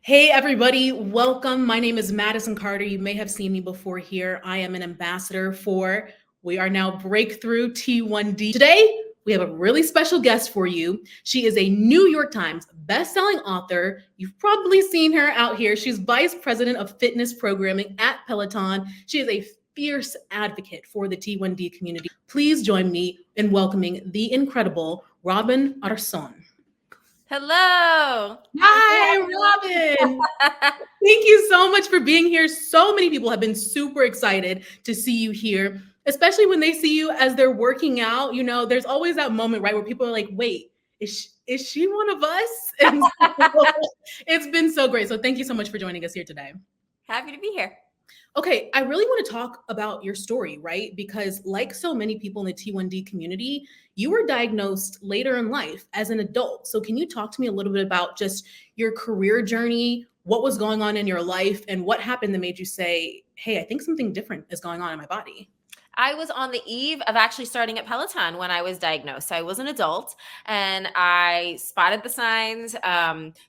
Hey, everybody, welcome. My name is Madison Carter. You may have seen me before here. I am an ambassador for, we are now Breakthrough T1D. Today, we have a really special guest for you. She is a New York Times bestselling author. You've probably seen her out here. She's vice president of fitness programming at Peloton. She is a fierce advocate for the T1D community. Please join me in welcoming the incredible Robin Arzon. Hello. Hi, Robin. Thank you so much for being here. So many people have been super excited to see you here, especially when they see you as they're working out. You know, there's always that moment, right, where people are like, wait, is she one of us? And so, it's been so great. So thank you so much for joining us here today. Happy to be here. Okay, I really want to talk about your story, right? Because like so many people in the T1D community, you were diagnosed later in life as an adult. So can you talk to me a little bit about just your career journey, what was going on in your life, and what happened that made you say, hey, I think something different is going on in my body? I was on the eve of actually starting at Peloton when I was diagnosed. So I was an adult and I spotted the signs,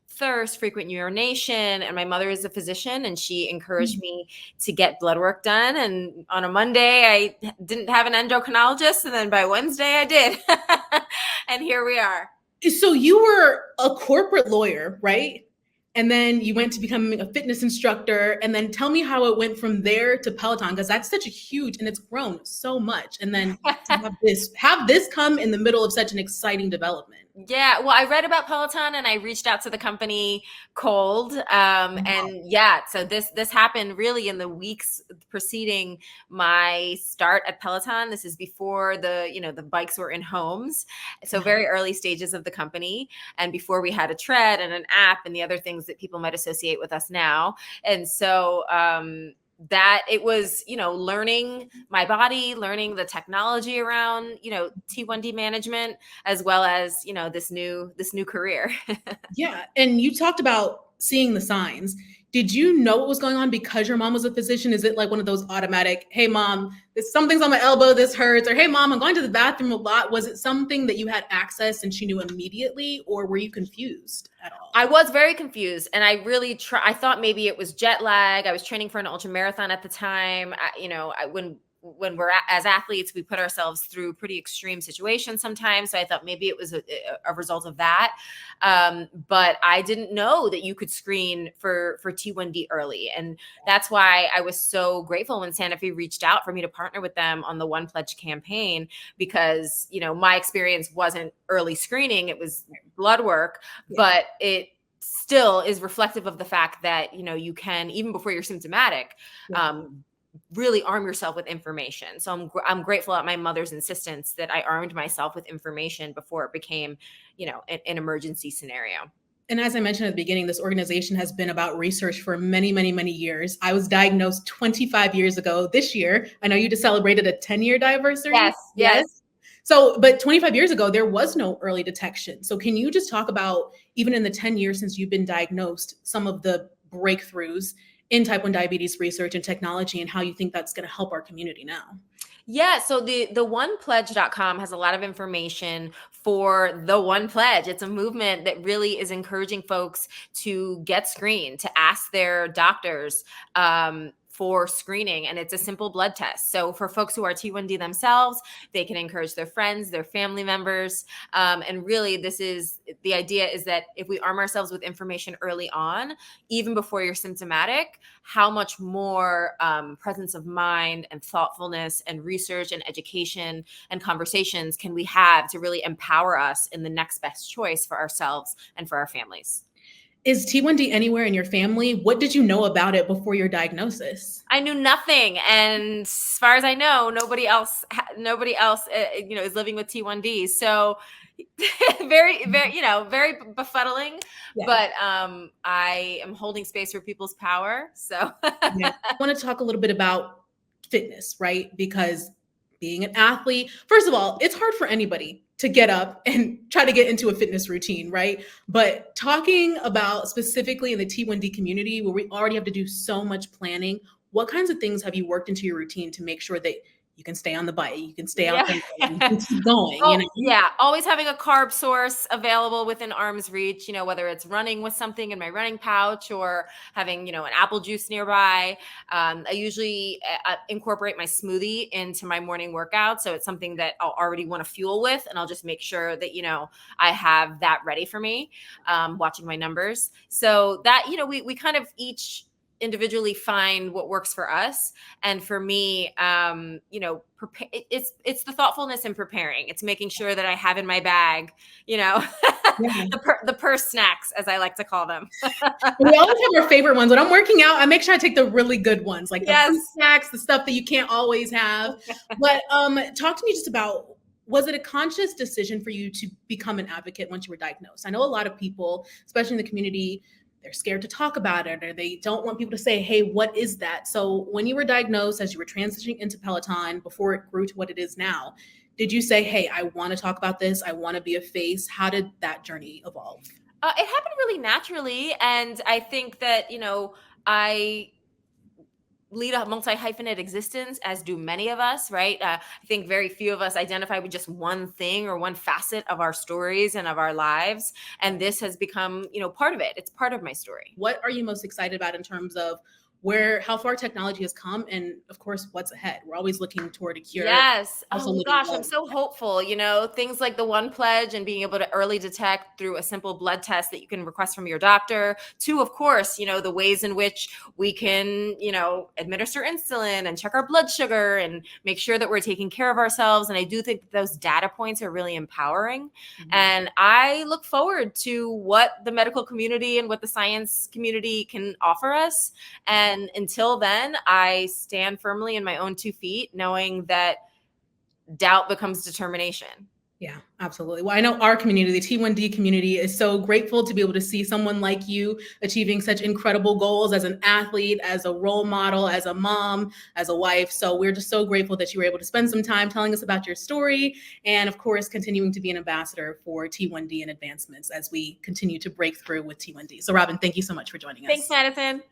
thirst, frequent urination, and my mother is a physician and she encouraged me to get blood work done. And on a Monday, I didn't have an endocrinologist, and then by Wednesday, I did. And here we are. So you were a corporate lawyer, right? And then you went to becoming a fitness instructor. And then tell me how it went from there to Peloton, because that's such a huge, and it's grown so much. And then to have this come in the middle of such an exciting development. Yeah, well, I read about Peloton and I reached out to the company cold. And yeah, so this happened really in the weeks preceding my start at Peloton. This is before the bikes were in homes. So very early stages of the company and before we had a tread and an app and the other things that people might associate with us now. And so that it was, learning my body, learning the technology around, T1D management, as well as, this new career. Yeah. And you talked about seeing the signs. Did you know what was going on because your mom was a physician? Is it like one of those automatic, hey, mom, something's on my elbow, this hurts, or hey, mom, I'm going to the bathroom a lot? Was it something that you had access and she knew immediately, or were you confused at all? I was very confused, and I really I thought maybe it was jet lag. I was training for an ultra marathon at the time. When we're as athletes, we put ourselves through pretty extreme situations sometimes. So I thought maybe it was a result of that. But I didn't know that you could screen for T1D early. And that's why I was so grateful when Santa Fe reached out for me to partner with them on the One Pledge campaign, because, my experience wasn't early screening, it was blood work, but it still is reflective of the fact that, you can, even before you're symptomatic, really arm yourself with information. So I'm grateful at my mother's insistence that I armed myself with information before it became, an emergency scenario. And as I mentioned at the beginning, this organization has been about research for many, many, many years. I was diagnosed 25 years ago this year. I know you just celebrated a 10-year anniversary. Yes. So, but 25 years ago, there was no early detection. So can you just talk about, even in the 10 years since you've been diagnosed, some of the breakthroughs in type 1 diabetes research and technology, and how you think that's going to help our community now? Yeah, so the onepledge.com has a lot of information for the One Pledge. It's a movement that really is encouraging folks to get screened, to ask their doctors for screening, and it's a simple blood test. So for folks who are T1D themselves, they can encourage their friends, their family members, and really the idea is that if we arm ourselves with information early on, even before you're symptomatic, how much more presence of mind and thoughtfulness and research and education and conversations can we have to really empower us in the next best choice for ourselves and for our families. Is T1D anywhere in your family? What did you know about it before your diagnosis? I knew nothing, and as far as I know, nobody else, is living with T1D. So very, very, very befuddling. Yeah. But I am holding space for people's power. So I want to talk a little bit about fitness, right? Because being an athlete, first of all, it's hard for anybody to get up and try to get into a fitness routine, right? But talking about specifically in the T1D community, where we already have to do so much planning, what kinds of things have you worked into your routine to make sure that you can stay on the bike, you can stay out Yeah. there, you can keep going, Oh, yeah. Always having a carb source available within arm's reach, whether it's running with something in my running pouch or having, an apple juice nearby. I usually incorporate my smoothie into my morning workout. So it's something that I'll already want to fuel with. And I'll just make sure that, I have that ready for me, watching my numbers. So that, we kind of each individually find what works for us. And for me, it's the thoughtfulness in preparing. It's making sure that I have in my bag, Yeah. the purse snacks, as I like to call them. We always have our favorite ones. When I'm working out, I make sure I take the really good ones, like the Yes. fruit snacks, the stuff that you can't always have. But talk to me just about, was it a conscious decision for you to become an advocate once you were diagnosed? I know a lot of people, especially in the community, they're scared to talk about it, or they don't want people to say, hey, what is that? So when you were diagnosed, as you were transitioning into Peloton, before it grew to what it is now, did you say, hey, I want to talk about this, I want to be a face? How did that journey evolve? It happened really naturally. And I think that, I lead a multi-hyphenate existence, as do many of us, right? I think very few of us identify with just one thing or one facet of our stories and of our lives. And this has become, part of it. It's part of my story. What are you most excited about in terms of how far technology has come, and of course, what's ahead? We're always looking toward a cure. Yes. Oh gosh, I'm so hopeful. Things like the One Pledge and being able to early detect through a simple blood test that you can request from your doctor. To, of course, the ways in which we can, administer insulin and check our blood sugar and make sure that we're taking care of ourselves. And I do think that those data points are really empowering. Mm-hmm. And I look forward to what the medical community and what the science community can offer us. And until then, I stand firmly in my own 2 feet, knowing that doubt becomes determination. Yeah, absolutely. Well, I know our community, the T1D community, is so grateful to be able to see someone like you achieving such incredible goals as an athlete, as a role model, as a mom, as a wife. So we're just so grateful that you were able to spend some time telling us about your story, and of course, continuing to be an ambassador for T1D and advancements as we continue to break through with T1D. So Robin, thank you so much for joining us. Thanks, Madison.